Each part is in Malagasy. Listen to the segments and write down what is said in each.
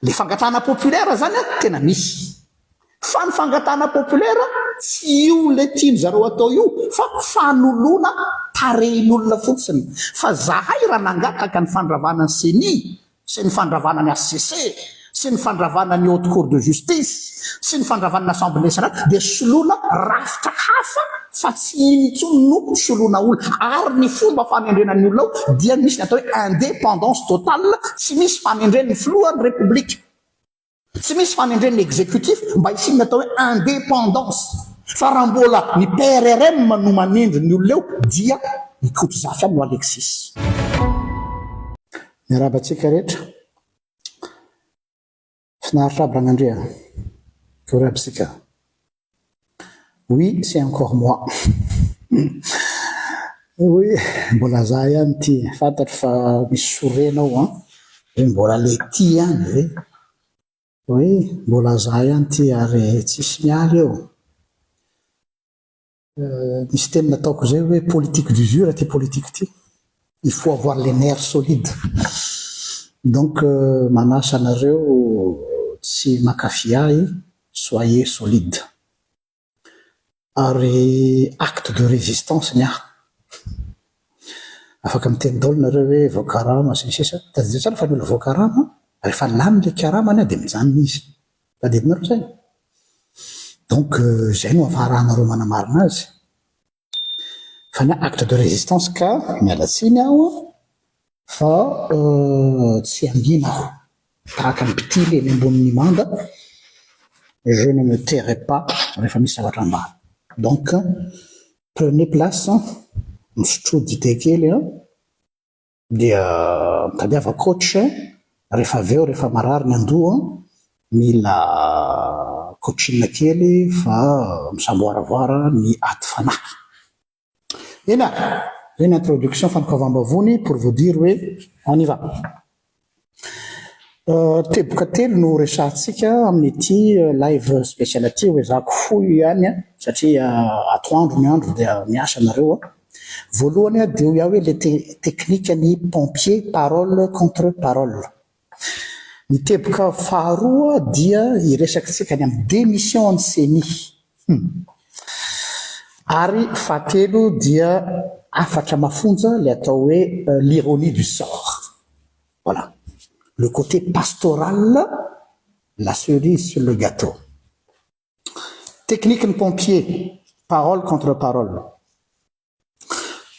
le fangatana populaire zany a tena misy fa ny fangatana populaire tsy io le tiany zareo atao io fa fanolona tarehin'olona fotsiny fa zahay raha nangataka ny fandravana ny CENI sy ny fandravana ny HCC sy ny fandravana ny haute cour de justice sy ny fandravana ny assemblée nationale dia soloana rafitra hafa fa tsy iny intsony no soloana olona ary ny fomba fanendrenan'ny olona ao dia misy ny atao hoe indépendance totale tsy misy fanendren'ny filohan'ny république tsy misy fanendren'ny exécutif mba isin'ny atao hoe indépendance fa raha mbola ny PRRM no manendry ny olona eo dia ikoto zafy any no Alexis miarabantsika rehetra finaritra aby Ragnandria korabitsika. Oui, c'est encore moi. Oui, mbola za ihany ty fantatro fa misy sorenao hoe mbola le ty ihany oui, mbola za ihany ty ary tsisy mialy eo. Misy teny nataoko zay hoe politique d'usure ty politique ty. Il faut avoir les nerfs solides. Donc manasa anareo tsy makafy ahy, soyez solide. Ary acte de résistance nia. Afaka miteny daholo nareo hoe voakarama sy ny sisa. Tadidiro tsara fa ny olona voakarama rehefa lany le karamany dia mijanona izy. Tadidinareo zay. Donc zay no ahafaharanareo manamarina azy. Fa ny acte de résistance ka mialatsiny aho fa tsy angina aho. Tahaka ny pitily eny ambonin'ny manda, je ne me tairai pas rehefa misy zavatra ambany. Donc prenez place, misotro dité kely dia mitadiava coach rehefa aveo rehefa marary ny andoha mila coachine kely fa misamboaravoara ny aty fanahy. Ena, une introduction fanikavambavony pour vous dire oui, on y va. Teboka telo no resahantsika amin'ity live spécial aty hoe zako fohy ihany satria atoandro ny andro dia miasa nareo. Voalohany dia ho hoe le technique ny pompier parole contre parole. Ny teboka faharoa dia iresakitsika ny amin'ny démission ny CENI. Ary fahatelo dia afatra mafonja le atao hoe l'ironie du sort. Voilà. Le côté pastoral, la cerise sur le gâteau. Technique ny pompier, parole contre parole.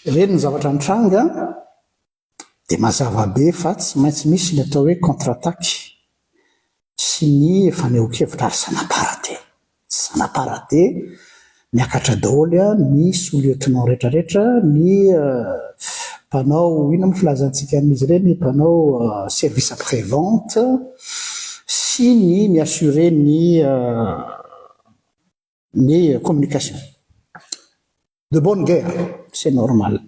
Reny ny zavatra nitranga dia mazava be fa tsy maintsy misy ny atao hoe contre-attaque sy ny fanehoan-kevitra ary sanaparaté. Sanaparaté miakatra daholo ny sous-lieutenant rehetrarehetra, ny mpanao ino amin'ny filazantsika amin'izy ireny, mpanao service après-vente sy ny miassurer ny communication. De bonne guerre, c'est normal.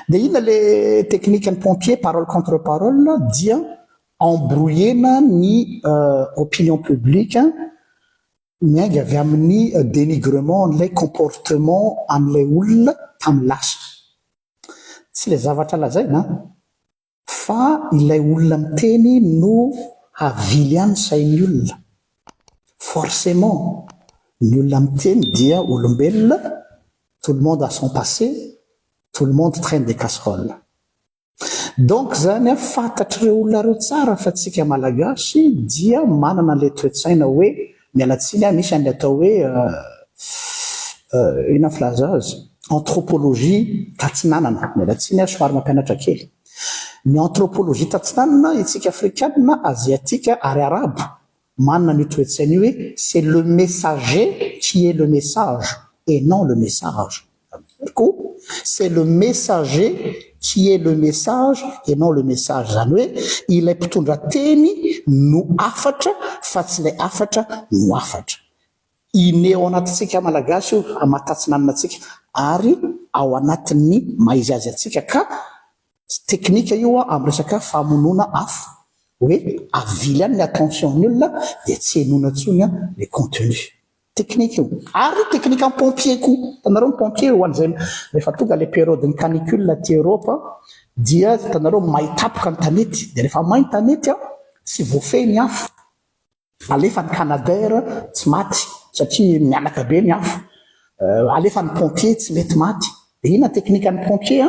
Dia inona le technique ny pompier, parole contre parole, dia embrouillena ny opinion publique miainga avy amin'ny dénigrement n'ilay comportement an'ilay olona tamin'ny lasa. Tsy le zavatra lazaina fa ilay olona miteny no avily ihany sain'ny olona. Forcément, ny olona miteny dia olombelona, tout le monde a son passé, tout le monde traîne des casseroles. Donc zany fantatr'ireo olona reo tsara fa tsika malagasy dia manana le toe-tsaina hoe mialatsiny misy an'ilay atao hoe ina filaza azy anthropologie tatsinanana. Mialatsiny somary mampianatra kely. Ny anthropologie tatsinanana itsika afrikanina, asiatique ary arabe manana ny toe-tsaina hoe c'est le messager qui est le message et non le message. C'est le messager qui est le message et non le message. Zany hoe ilay mpitondra teny no afatra fa tsy ilay afatra no afatra. Ineo anatintsika malagasy io amatatsinananatsika ary ao anatin'ny maizy azy atsika ka teknika io amin'ny resaka famonoana afo hoe avily ihany ny attention-ny olona dia tsy henona intsony le contenu. Technique io. Ary technique en pompier koa. Tanareo ny pompier ho an'izay rehefa tonga le période ny canicule aty Europe dia tanareo mahitapoka ny tanety. Dia rehefa mahay ny tanety tsy voafeny afo alefa ny canadair tsy maty satria mianaka be ny afo alefa ny pompier tsy mety maty de ina teknika ny pompier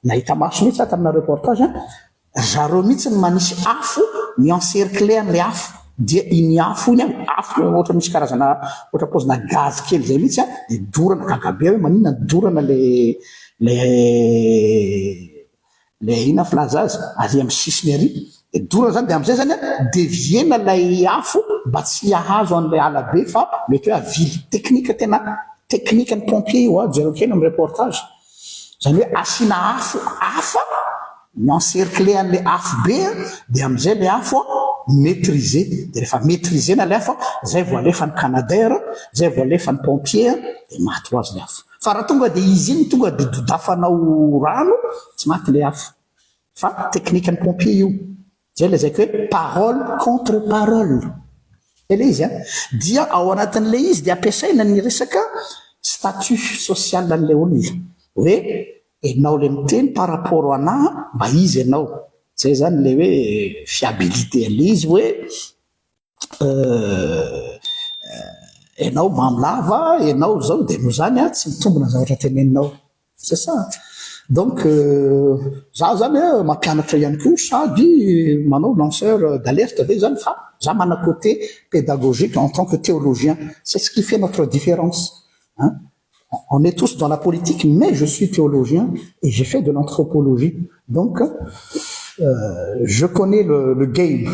nahita maso mihitsy tamina reportage zareo mihitsy ny manisy afo ny encercler an'le afo dia iny afo iny afo ohatra misy karazana ohatra pozina gaz kely zay mihitsy de dorana gagabe hoe maninona ny dorana le ina filaza azy ary amin'ny sisiny ary de dorana zany de am'izay zany deviena lay afo mba tsy ahazo an'lay alabe fa mety hoe avily teknika tena teknika ny pompier io jereo kely amin'ny reportage zany hoe asina afo afa ny encercler an'le afo be de am'izay le afo maîtriser de rehefa maîtriser na le afo zay vao alefa ny canadair zay vao alefa ny pompier de maty ho azy le afo fa raha tonga de izy iny tonga de dodafanao rano tsy maty le afo fa teknika ny pompier io zay le zay hoe parole contre parole ele izy dia ao anatin'le izy de ampiasaina ny resaka statut social an'le olona hoe enao le miteny par rapport anahy mba izy enao zay zany le hoe fiabilité ale izy hoe enao mamolava enao zao de no zany tsy mitombona zavatra teneninao c'est ça donc za zany mampianatra ihany koa sady manao lanceur d'alerte ve zany fa za mana côté pédagogique en tant que théologien c'est ce qui fait notre différence on est tous dans la politique mais je suis théologien et j'ai fait de l'anthropologie donc je connais le game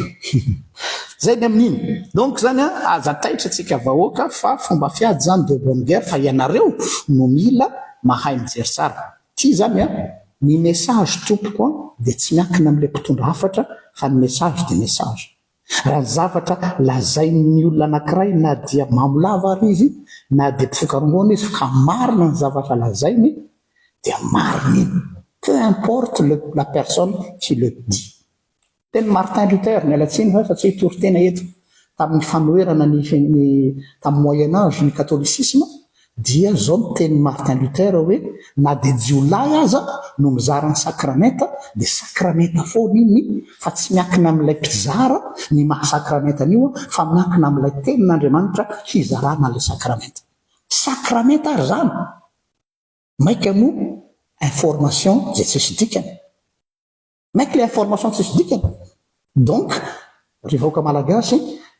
zay ny amin'iny donc zany azataitra atsika vahoaka fa fomba fiady zany de bonne guerre fa ianareo no mila mahay mijery tsara ty zany ny message tompoko de tsy miankina am'le mpitondra hafatra fa ny message de message raha ny zavatra lazain'ny olona anankiray na dia mamolava ary izy na de mpifokarongona izy ka marina ny zavatra lazainy dia marina iny peu importe la personne qui le dit teny Martin Luther ny alatsiny fa tsy hitory tena eto tamin'ny fanoerana ny tamin'ny moyen âge ny catholicisme dia zao ny teny Martin Luther hoe na de jiolahy aza no mizara ny sakramenta de sakramenta foana iny fa tsy miankina amin'ilay mpizara ny mahasakramentanyio fa miankina amin'ilay tenin'Andriamanitra hizarana le sakramenta ary zany maika mo information zay tsisy dikany maika le information tsisy dikany donc rivoaka malagasy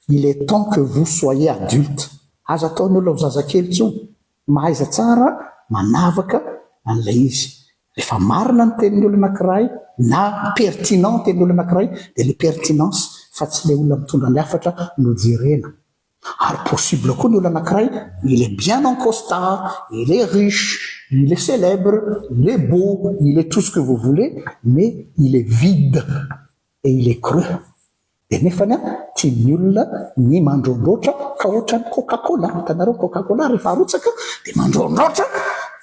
il est temps que vous soyez adulte aza ataony olo zazakely tsio mahaiza tsara manavaka an'ilay izy rehefa marina ny tenin'ny olo anankiray na pertinent tenin'ny olo anankiray de le pertinence fa tsy le olona mitondra ny hafatra no jerena ary possible koa ny olo anankiray il est bien en costard il est riche il est célèbre il est beau il est tout ce que vous voulez mais il est vide et il est creux de nefany tian'ny olona ny mandrondroatra ka ohatra ny Coca-Cola hitanareo Coca-Cola rehefa arotsaka de mandrondroatra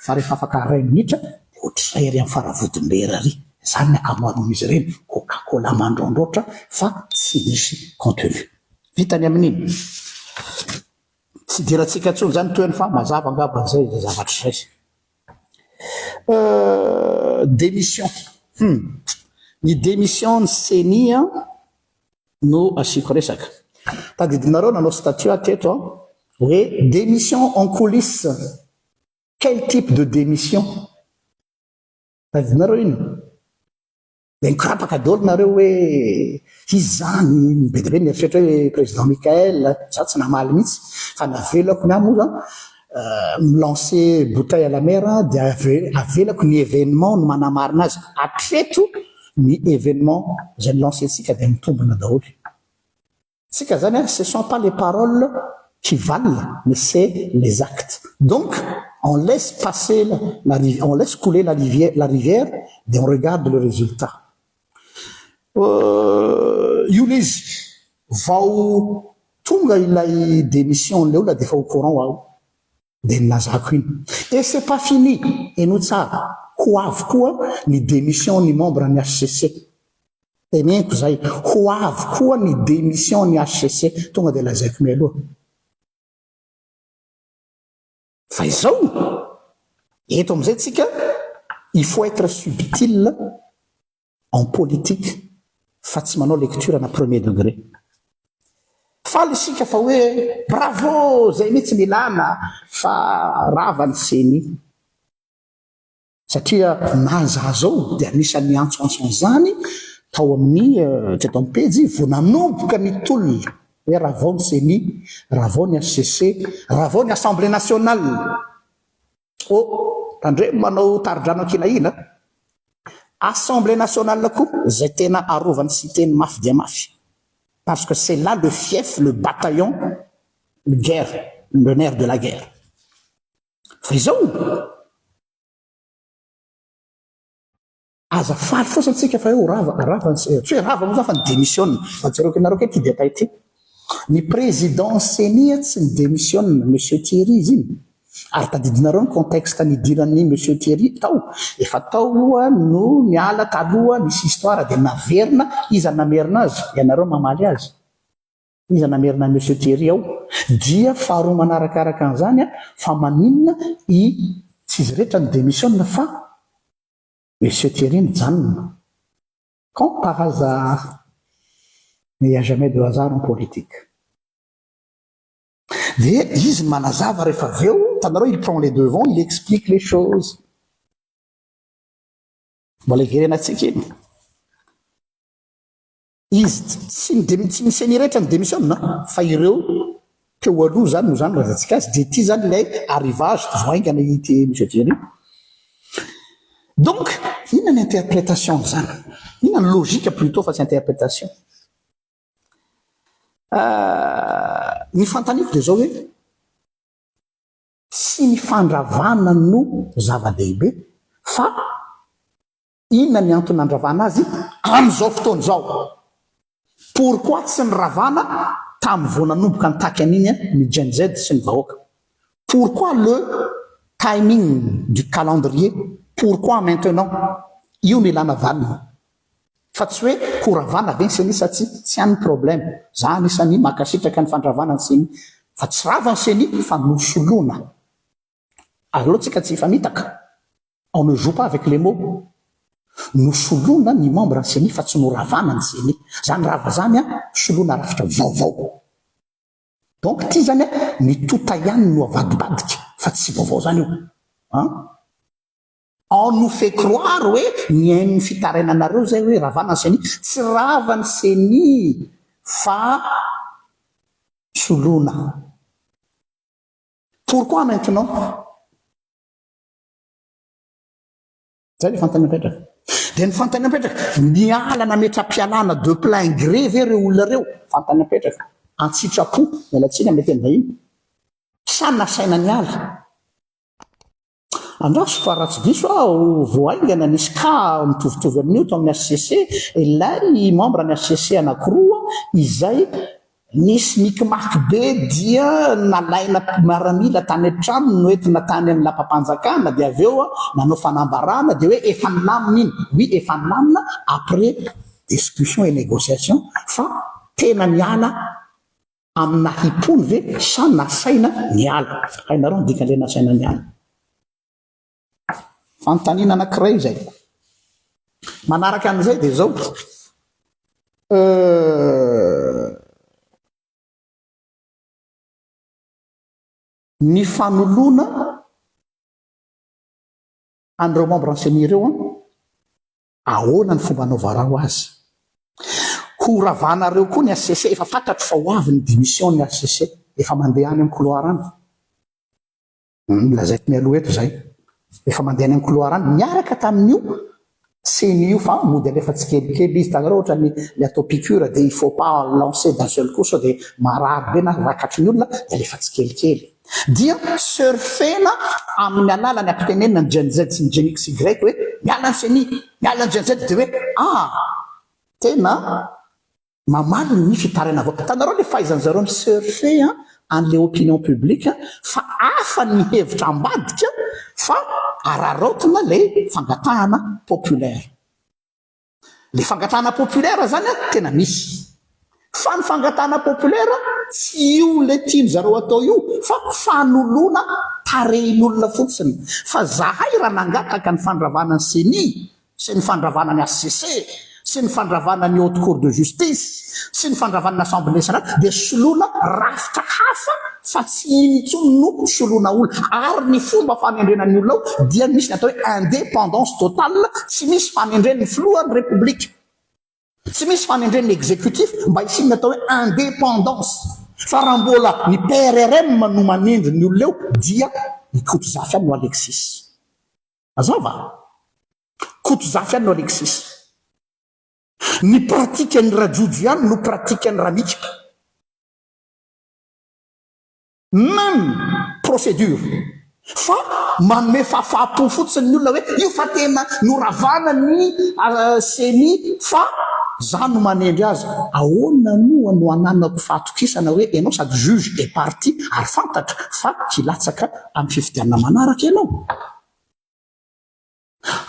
fa rehefa afaka ray minitra de ohatr'izay ary amin'ny faravodimbera ary zany ny akamaroan'izy ireny Coca-Cola mandrondroatra fa tsy misy contenu vitany amin'iny tsy dirantsika tsony zany toeny fa mazava angamba zay zavatra zay démission ny démission ny CENI no asiko resaka tadidinareo nanao statut teto hoe démission en coulisses quel type de démission tadidinareo ino de nikorapaka daholo nareo hoe izy zany be dia be mieritreritra hoe président Michael za tsy namaly mihitsy fa navelako ny amo zany milancer bouteille à la mer de avelako ny événement no manamarina azy atreto ny événement zay lancer-tsika de mitombona daholo tsika zany ce sont pas les paroles qui valent mais c'est les actes donc on laisse passer on laisse couler la rivière et on regarde le résultat io le izy vao tonga ilay démission le olona de fa au courant aho de nilazako iny et c'est pas fini eno tsara ho avy koa ny démission ny membre ny HCC teneniko zay ho avy koa ny démission ny HCC tonga de lazaiko mialoha fa izao eto am'izay tsika il faut être subtil en politique fa tsy manao lecture na premier degré. Faly isika fa hoe bravo zay mihitsy milana fa ravany seny satria naza zao dia anisan'ny antsoantso an'izany tao amin'ny teto amin'ny pejy vao nanomboka ny tolona hoe ravao ny seny, ravao ny HCC, ravao ny Assemblée nationale. Tandremo manao taridrano ankilahila Assemblée nationale koa zay tena arovany sy teny mafy dia mafy. Parce que c'est là le fief, le bataillon, le guerre, le nerf de la guerre. Faizao azafaly fotsiny tsika fa eo rava tsy hoe rava moa fa ny démissionne fa jereo kenareo ke ty détail ty. Ny président senia tsy ny démissionne monsieur Thierry izy iny. Ary tadidinareo ny contexte nidirany monsieur Thierry tao efa tao no niala taloha nisy histoire dia naverina iza namerina azy ianareo mamaly azy iza namerina monsieur Thierry ao dia faharoa manarakaraka an'izany fa maninona tsy izy rehetra ny démissionne fa monsieur Thierry mijanona. Quand par hasard il n'y a jamais de hasard en politique. Dia izy manazava rehefa aveo tanareo il prend les devants, il explique les choses. Mbola iverenatsika iny izy tsy miseny rehetra ny démissionne fa ireo teo aloha zany no zany razantsika azy dia ty zany ilay arrivage voaingana ity monsieur Thierry. Donc inona ny interprétation zany, inona ny logique plutôt fa tsy interprétation. Ny fantaniko dia zao hoe tsy ny fandravana no zava-dehibe fa inona ny antony andravana azy amin'izao fotoana izao. Pourquoi tsy ny ravana tamin'ny vao nanomboka ny takany iny ny Gen Z sy ny vahoaka. Pourquoi le timing du calendrier, pourquoi maintenant io ny ilana valina fa tsy hoe ho ravana ve ny seny tsy hany problème. Za anisany makasitraka ny fandravana ny seny fa tsy rava ny seny fa nosoloana. Aloha tsika tsy hifamitaka, on ne joue pas avec les mots. Nosoloana ny membre ny seny fa tsy noravana ny seny. Zany rava zany soloana rafitra vaovao. Donc ty zany ny tota ihany no avadibadika fa tsy vaovao zany io. On nous fait croire hoe ny fitarainanareo zay hoe ravana ny seny, tsy rava ny seny fa soloana. Pourquoi maintenant? Zay ny fantanam-petraka. Dia ny fantanam-petraka miala nametra-pialana de plein gré ve reo olona reo. Fantanam-petraka antsitrapo mialatsiny amin'ny teny vahiny sa nasaina ny ala. Andraso fa raha tsy diso aho voaingana nisy ka mitovitovy amin'io tao amin'ny HCC ilay membre ny HCC anankiroa izay nisy mikimaky be dia nalaina maramila tany an-trano noentina tany amin'ny lapam-panjakana dia aveo nanao fanambarana dia hoe efa nilamina iny. Oui, efa nilamina après discussion et négociation fa tena niala amina hipony ve sa nasaina ny ala. Hainareo ny dikan'ilay nasaina ny ala. Fantanina anankiray zay. Manaraka an'izay dia zao ny fanoloana an'ireo membre enseignants ireo ahoana ny fomba anaovarao azy. Ho ravanareo koa ny HCC efa fantatro fa ho avy ny démission ny HCC efa mandeha any amin'ny couloir any. Lazaiko mialoha eto zay. Efa mandeha any amin'ny couloir any miaraka tamin'io seny io fa mody alefa tsikelikely izy tanareo ohatra ny atao piqûre dia il faut pas lancer d'un seul coup sao dia marary be na rakatry ny olona dia alefa tsikelikely. Dia surfena amin'ny alalany ampitenenina ny Gen Z sy ny Gen X Y hoe miala ny seny, miala ny Gen Z dia hoe tena mamaly ny fitaraina avao. Tanareo le fahaizan'zareo misurfe an'le opinion publique fa hafa ny hevitra ambadika fa ararotina le fangatahana populaire. Le fangatahana populaire zany tena misy. Fa ny fangatahana populaire tsy io le tiany zareo atao io fa fanoloana tarehin'olona fotsiny. Fa zahay raha nangataka ny fandravana ny seny sy ny fandravana ny HCC sy ny fandravana ny haute cour de justice sy ny fandravana ny assemblée nationale dia soloana rafitra hafa fa tsy intsony no soloana olona ary ny fomba fanendrenan'ny olona ao dia misy ny atao hoe indépendance totale tsy misy fanendren'ny filohan'ny république tsy misy fanendren'ny exécutif mba isin'ny atao hoe indépendance fa raha mbola ny PRRM no manendry ny olona eo dia ny koto-zafy any no Alexis azava koto-zafy any no Alexis ny pratique ny rajojo ihany no pratique ny ramika même procédure fa manome fahafapo fotsiny ny olona hoe io fa tena noravana ny semi fa za no manendry azy ahoana noa no ananako fahatokisana hoe ianao sady juge et parti ary fantatra fa kilatsaka amin'ny fifidianana manaraka ianao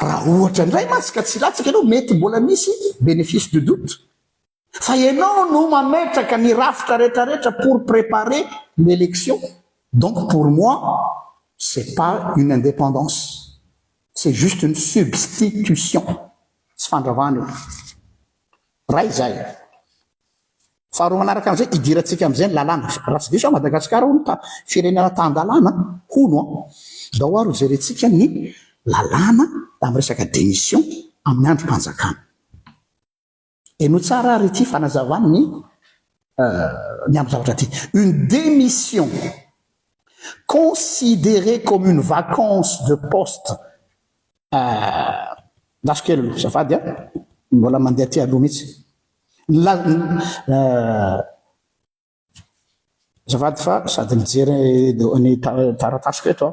raha ohatra indray matsika tsy latsaka ianao mety mbola misy bénéfice de doute fa ianao no mametraka ny rafitra rehetrarehetra pour préparer l'élection donc pour moi c'est pas une indépendance c'est juste une substitution tsy fandravana raha izay faharoa manaraka am'izay idirantsika am'izay ny lalàna raha tsy diso Madagasikara ho no firenena tan-dalàna hono dao ary jerentsika ny lalàna amin'ny resaka démission amin'ny androm-panjakana eno tsara ary ity fanazavany ny amin'ny zavatra ty une démission considérée comme une vacance de poste dasokely safady mbola mandeha ty aloha mihitsy zafady fa sady mijery ny taratasiko eto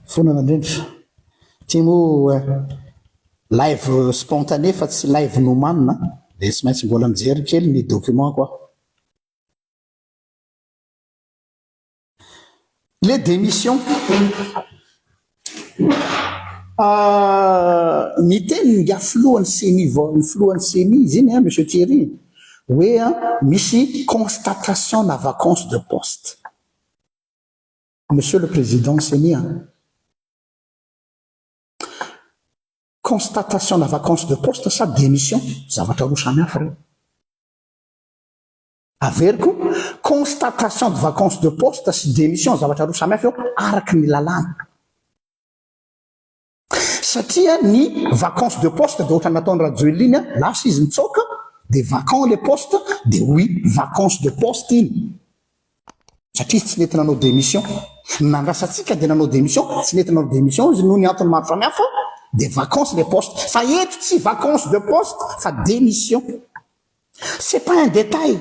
fonana indrindra ty moa live spontané fa tsy live nomanina dia tsy maintsy mbola mijery kely ny document koa les démissions ny teny nga filohan'ny seni ny filohan'ny seni izy iny monsieur Thierry hoe misy constatation na vacance de poste monsieur le président seni constatation na vacance de poste sa démission zavatra roa samy hafa reo averiko constatation de vacance de poste sy démission zavatra roa samy hafa eo araky ny lalàna satria ny vacance de poste dia ohatra nataony rajoeliny lasa izy mitsoka dia vacant les postes dia oui vacance de poste iny satria tsy nety nanao démission nandrasatsika dia nanao démission tsy nety nanao démission izy noho ny antony maro samy hafa des vacances les postes fa eto tsy vacances de poste fa démission c'est pas un détail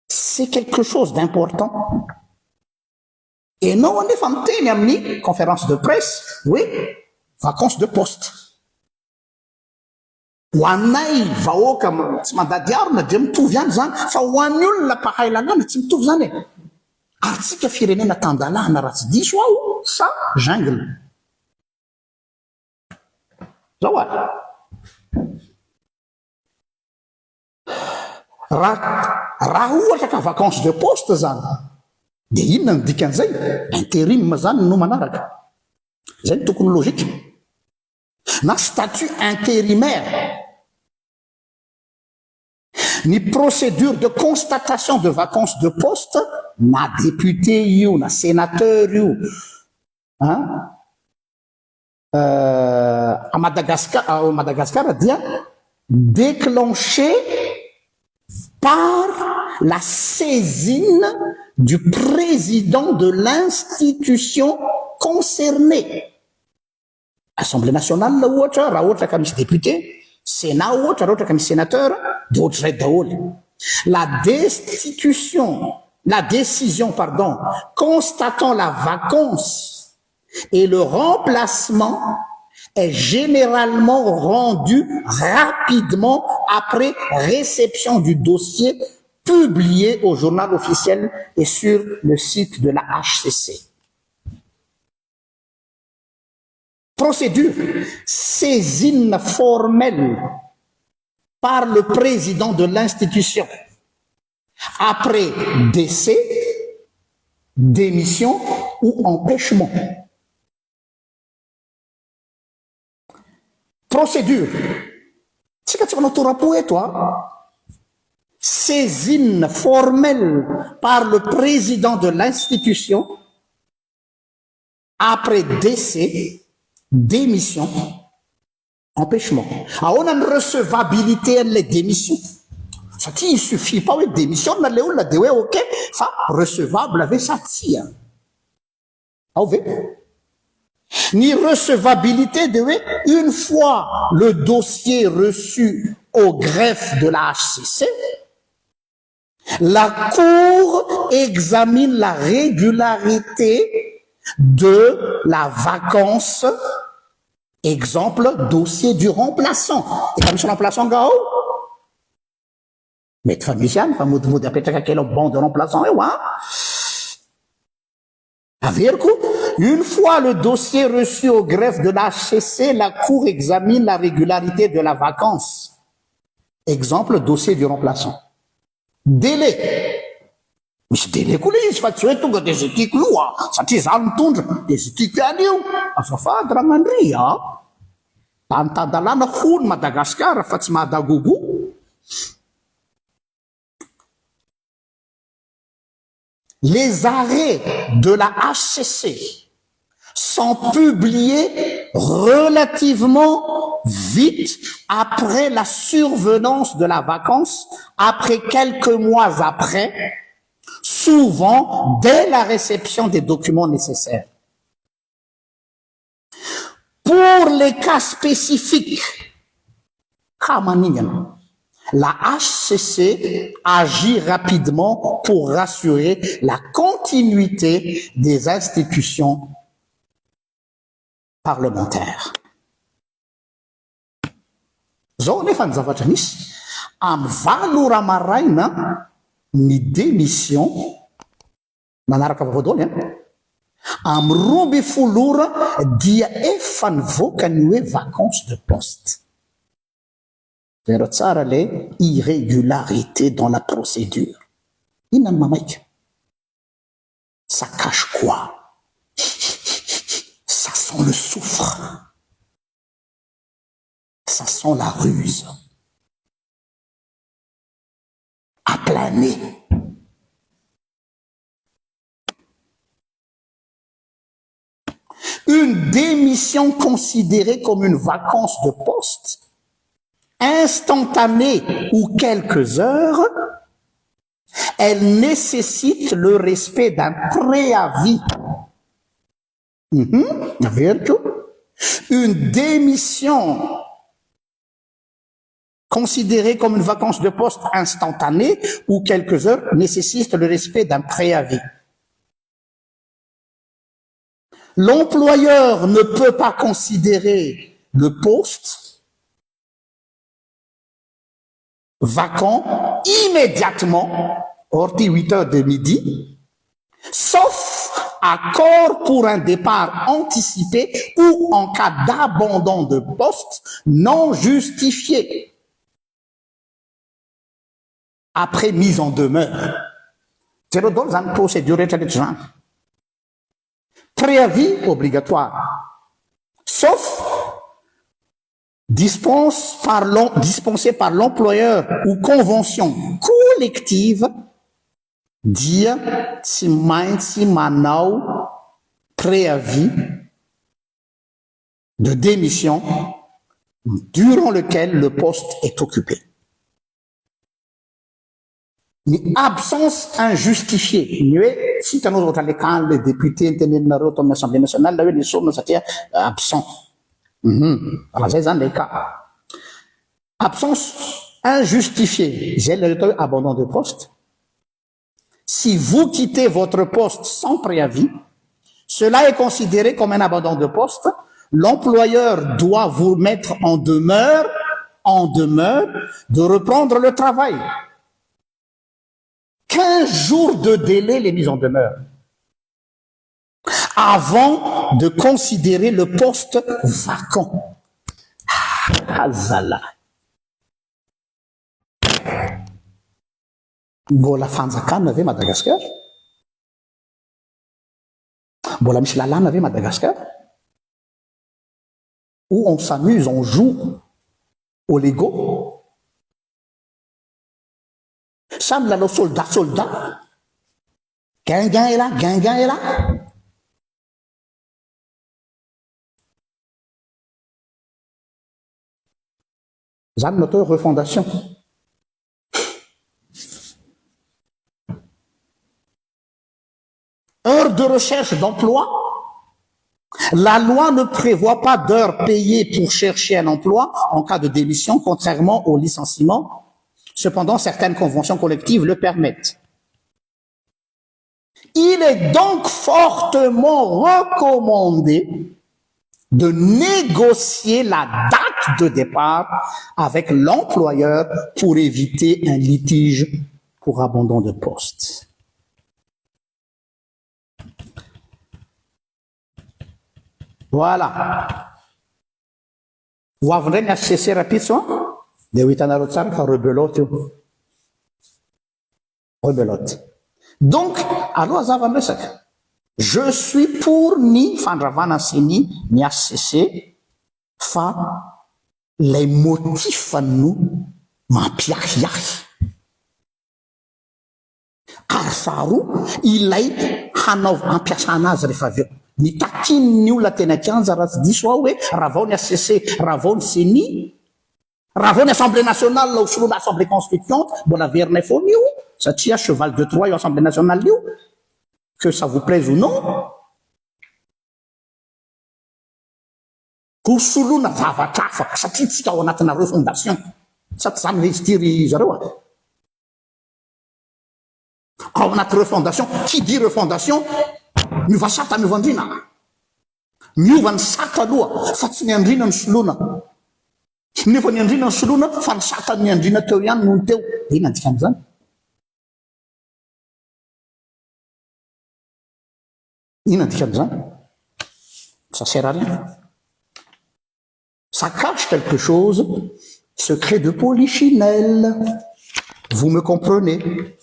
c'est quelque chose d'important et non anefa miteny amin'ny conférence de presse oui vacances de poste ho anay vahoaka tsy mandady arona dia mitovy ihany zany fa ho an'ny olona mpahay lalàna tsy mitovy zany e ary tsika firenena tan-dalàna raha tsy diso aho sa jungle zao ary raha ohatra ka vacance de poste zany dia inona ny dikan'izay intérim zany no manaraka zay ny tokony logika na statut intérimaire ny procédure de constatation de vacance de poste na député io na sénateur io à Madagascar dia déclenché par la saisine du président de l'institution concernée. Assemblée nationale ohatra raha ohatra ka misy député, Sénat ohatra raha ohatra ka misy sénateur, dia ohatr'izay daholo. La décision constatant la vacance et le remplacement est généralement rendu rapidement après réception du dossier publié au journal officiel et sur le site de la HCC. Procédure, saisine formelle par le président de l'institution après décès, démission ou empêchement. Procédure. Tsika tsy manao torapo eto saisine formelle par le président de l'institution après décès, démission, empêchement. Ahoana ny recevabilité an'ilay démission? Satria il suffit pas hoe démissionna le olona de hoe ok fa recevable ave sa tsy ao ve ni recevabilité de hoe une fois le dossier reçu au greffe de la HCC, la Cour examine la régularité de la vacance. Exemple, dossier du remplaçant. Et comme ce remplaçant gao, mais fa misy ihany fa modimody apetraka kely banc de remplaçant eo averiko, une fois le dossier reçu au greffe de la HCC, la Cour examine la régularité de la vacance. Exemple, dossier du remplaçant. Délai. Misy délai koa le izy fa tsy hoe tonga de zay tiako io satria za mitondra de zay tiako ihany io. Azafady raha mandry antadalana fony Madagasikara fa tsy mahadagogo. Les arrêts de la HCC sont publiés relativement vite après la survenance de la vacance, après quelques mois après, souvent dès la réception des documents nécessaires. Pour les cas spécifiques, la HCC agit rapidement pour rassurer la continuité des institutions parlementaires. Zao nefa ny zavatra misy amy 20 ora maraina ny démission manaraka voalohany amy 12 ora dia efa nivoaka ny hoe vacance de poste. Zero tsara le irrégularité dans la procédure. Inona ny mamaika? Ça cache quoi? Ça sent le soufre. Ça sent la ruse. À plein nez. Une démission considérée comme une vacance de poste, instantanée ou quelques heures, elle nécessite le respect d'un préavis. Une démission considérée comme une vacance de poste instantanée ou quelques heures nécessite le respect d'un préavis. L'employeur ne peut pas considérer le poste vacant immédiatement, hors 8 heures de midi, sauf accord pour un départ anticipé ou en cas d'abandon de poste non justifié. Après mise en demeure. C'est le dans une procédure établie. Préavis obligatoire. Sauf dispensé par l'employeur ou convention collective dia tsy maintsy manao préavis de démission durant lequel le poste est occupé. Une absence injustifiée. Si tu as les députés de l'Assemblée nationale, les choses sont absents. Absence injustifiée. J'ai le abandon de poste. Si vous quittez votre poste sans préavis, cela est considéré comme un abandon de poste. L'employeur doit vous mettre en demeure de reprendre le travail. 15 jours de délai les mises en demeure avant de considérer le poste vacant. Hazala. Mbola fanjakana ave Madagascar? Mbola misy lalàna ave Madagascar? où on s'amuse, on joue au Lego. Semble lalao soldat. Guinguin est là. Zany no atao refondation. Heures de recherche d'emploi. La loi ne prévoit pas d'heures payées pour chercher un emploi en cas de démission, contrairement au licenciement. Cependant, certaines conventions collectives le permettent. Il est donc fortement recommandé de négocier la date de départ avec l'employeur pour éviter un litige pour abandon de poste. Voilà. Ho avy indray ny HCC rapitso dia ho hitanareo tsara fa rebelote io. Rebelote. Donc, aloha za avy resaka. Je suis pour ny fandravana sy ny HCC fa lay motifany no mampiahiahy. Ary faharoa, ilay ampiasana azy rehefa avy eo. Ny takin'ny olona tena kianja raha tsy diso ao hoe raha vao ny HCC, raha vao ny CENI, raha vao ny Assemblée nationale ho soloana Assemblée constituante, mbola verinay foana io, satria cheval de Troie io Assemblée nationale io, que ça vous plaise ou non. Ho soloana zavatra hafa satria tsika ao anatina refondation. Sady zany le izy tiry zareo a. Ao anaty refondation, qui dit refondation, miova sata miova andrina. Miova ny sata aloha, fa tsy ny andrina ny soloana. Nefa ny andrina ny soloana, fa ny sata ny andrina teo ihany noho ny teo. Ina dika am'izany? Ina dika am'izany? Ça sert à rien. Ça cache quelque chose, secret de polichinelle. Vous me comprenez?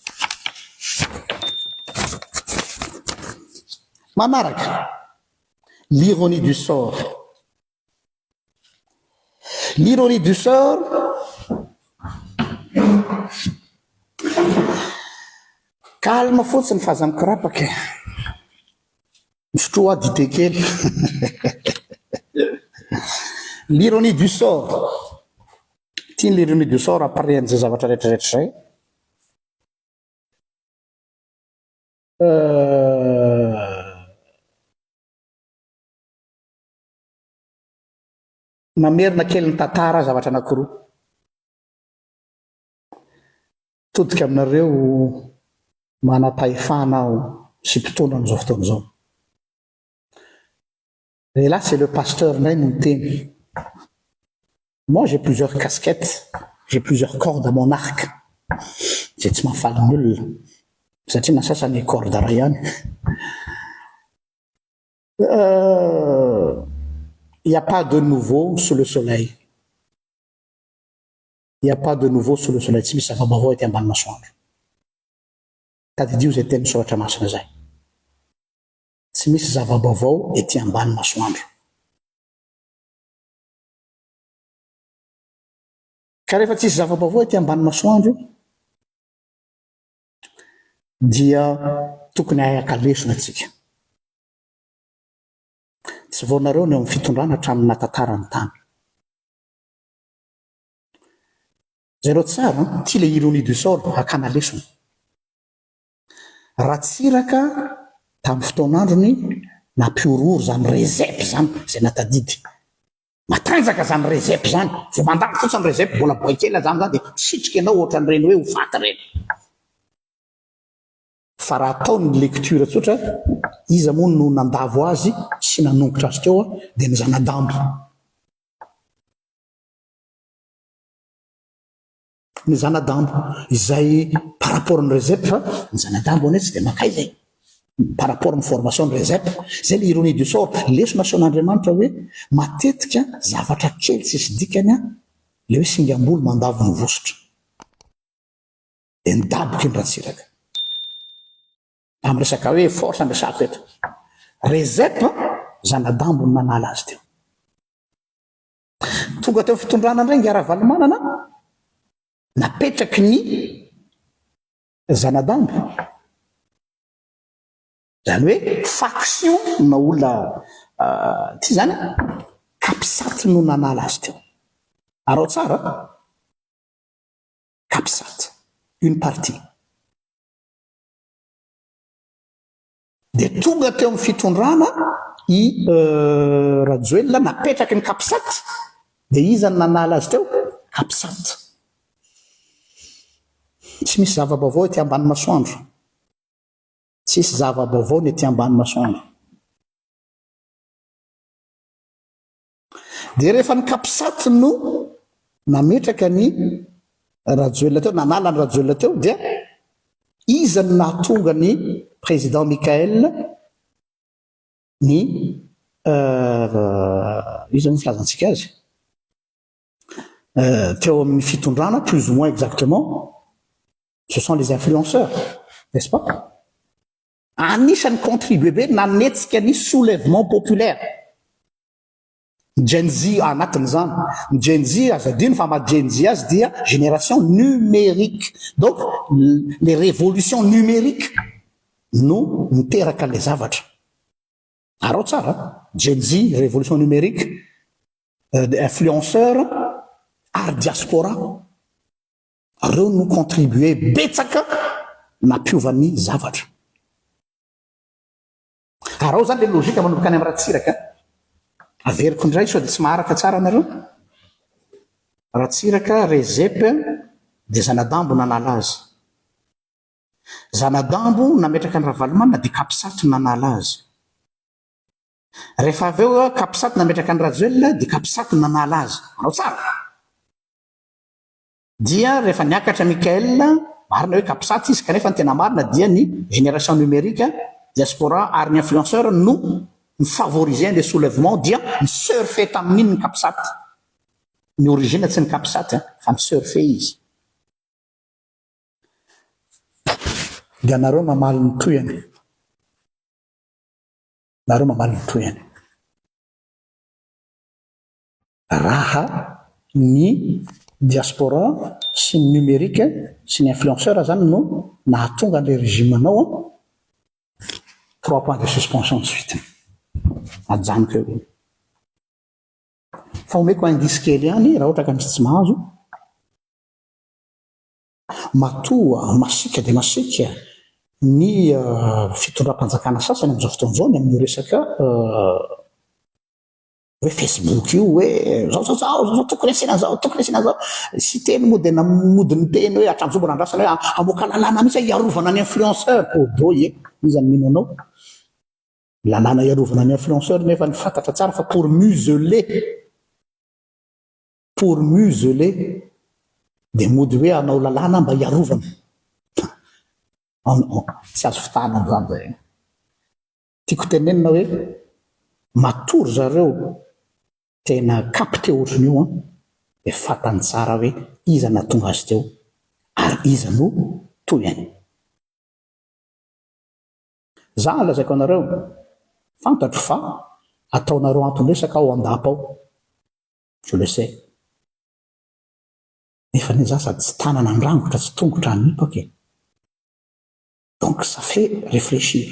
Manaraka, l'ironie du sort. L'ironie du sort, calme fotsiny fa aza mikirapaka. Misotroa dite kely. L'ironie du sort. Tiany l'ironie du sort aparehan'izay zavatra rehetrarehetra zay. Mamerina kely ny tantara zavatra anankiroa. Todika aminareo manapahefana aho sy mpitondra amin'izao fotoana izao. Et là, c'est le pasteur Nay Moutemi. Moi, j'ai plusieurs casquettes, j'ai plusieurs cordes à mon arc. J'ai tsy mahafaly ny olona. Satria nasasany corde raha ihany. Il n'y a pas de nouveau sous le soleil. Il n'y a pas de nouveau sous le soleil. Tsy misy zava-baovao ety ambany masoandro. Tadidio zay teny misoratra masina zay. Tsy misy zava-baovao ety ambany masoandro. Ka rehefa tsisy zava-baovao ety ambany masoandro, dia tokony ahiakalesona atsika. Tsy vaonareo ny amin'ny fitondrana hatramin'ny nahatantarany tany. Zay tsara, ty le ironie du sort hakana lesona. Ratsiraka tamin'ny fotoan'androny nampiororo zany rezepy zany zay natadidy. Matanjaka zany rezepy zany. Vao mandalo fotsiny rezepy mbola boikela zany dia sitrika ianao ohatran'ireny hoe ho faty reny. Fa raha ataony lecture tsotra, iza moa no nandavo azy sy nanongotra azy teo dia ny zanadambo. Ny zanadambo izay par rapport ny rezepy fa ny zanadambo ane tsy dia makay zay. Par rapport amin'ny formation ny rezepy, zay le ironie du sort. Lesona asean'Andriamanitra hoe matetika zavatra kely tsisy dikany le hoe singam-bolo mandavo ny vosotra. Dia nidaboky ny ratsiraka. Amin'ny resaka hoe force andresako eto. Rezepy zanadambo ny nanala azy teo. tonga teo fitondrana indray ara-valomanana napetraky ny zanadambo zany hoe faction na olona ty zany kapisaty no nanala azy teo arao tsara kapisaty une partie de tonga teo amin'ny fitondrana i Rajoelina napetraky ny kapisaty de izany nanala azy teo kapisaty tsy misy zava-baovao ety ambany masoandro tsisy zava-baovao ny ety ambany masoandro de rehefa ny kapisaty no nametraka ny Rajoelina teo nanala ny Rajoelina teo dia izany nahatonga ny président Michael ny izany filazantsika azy teo amin'ny fitondrana plus ou moins exactement ce sont les influenceurs n'est-ce pas anisany contribuer be nanetsika ny soulèvement populaire Gen Z anatiny zany Gen Z azadino fa ma Gen Z azy dia génération numérique donc les révolutions numériques no miteraka le zavatra arao tsara Gen Z révolution numérique influenceur art diaspora reo no contribuer betsaka nampiovany zavatra arao zany le logika manomboka any amin'ny Ratsiraka averiko indray sao de tsy maharaka tsara nareo Ratsiraka Rezepe de zanadambo nanala azy zanadambo nametraka ny Ravalomanana de kapisaty nanala azy rehefa aveo kapisaty nametraka ny Rajoelina de kapisaty nanala azy arao tsara dia rehefa niakatra Michael marina hoe kapisaty izy kanefa ny tena marina dia ny génération numérique diaspora ary ny influenceur no ny favoriser le soulèvement dia ny surfer tamin'iny ny kapisaty ny origine tsy ny kapisaty fa ny surfer izy dia nareo mamaly ny toyany nareo mamaly ny toyany raha ny diaspora sy ny numérique sy ny influenceur zany no nahatonga le régime anao 3 points de suspension de suite ajaniko eo fa omeko indice kely ihany raha ohatra ka misy tsy mahazo matoa masika de masika ny fitondram-panjakana sasany amin'izao fotoan'izao ny amin'ny resaka hoe Facebook io hoe zao tokony asiana zao sy teny moa de namodiny teny hoe hatramin'izao mbola andrasana hoe amoaka lalàna mihitsy iarovana ny influenceur odoy izany mino anao lalàna iarovana ny influenceur nefa ny fantatra tsara fa pour museler de mody hoe anao lalàna mba iarovana tsy azo fitana am'zany zay tiako tenenina hoe matory zareo tena capté ohatran'io de fatany tsara hoe iza nahatonga azy teo ary iza no toyany za lazaiko anareo fantatro fa ataonareo anton-dresaka ao andapa ao je le sais nefa ny za sady tsy tanana andrangotra tsy tongotra anipaka donc ça fait réfléchir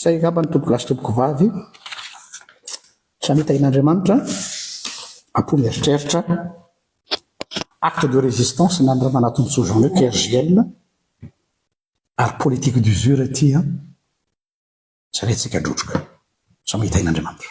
say ngamba ny tompoko lasy tompoko vavy sanita in'Andriamanitra ampomeritreritra acte de résistance nandramana tombontsoa Jean-Luc RJL ary politique d'usure ty zaretsika drotroka samahita in'Andriamanitra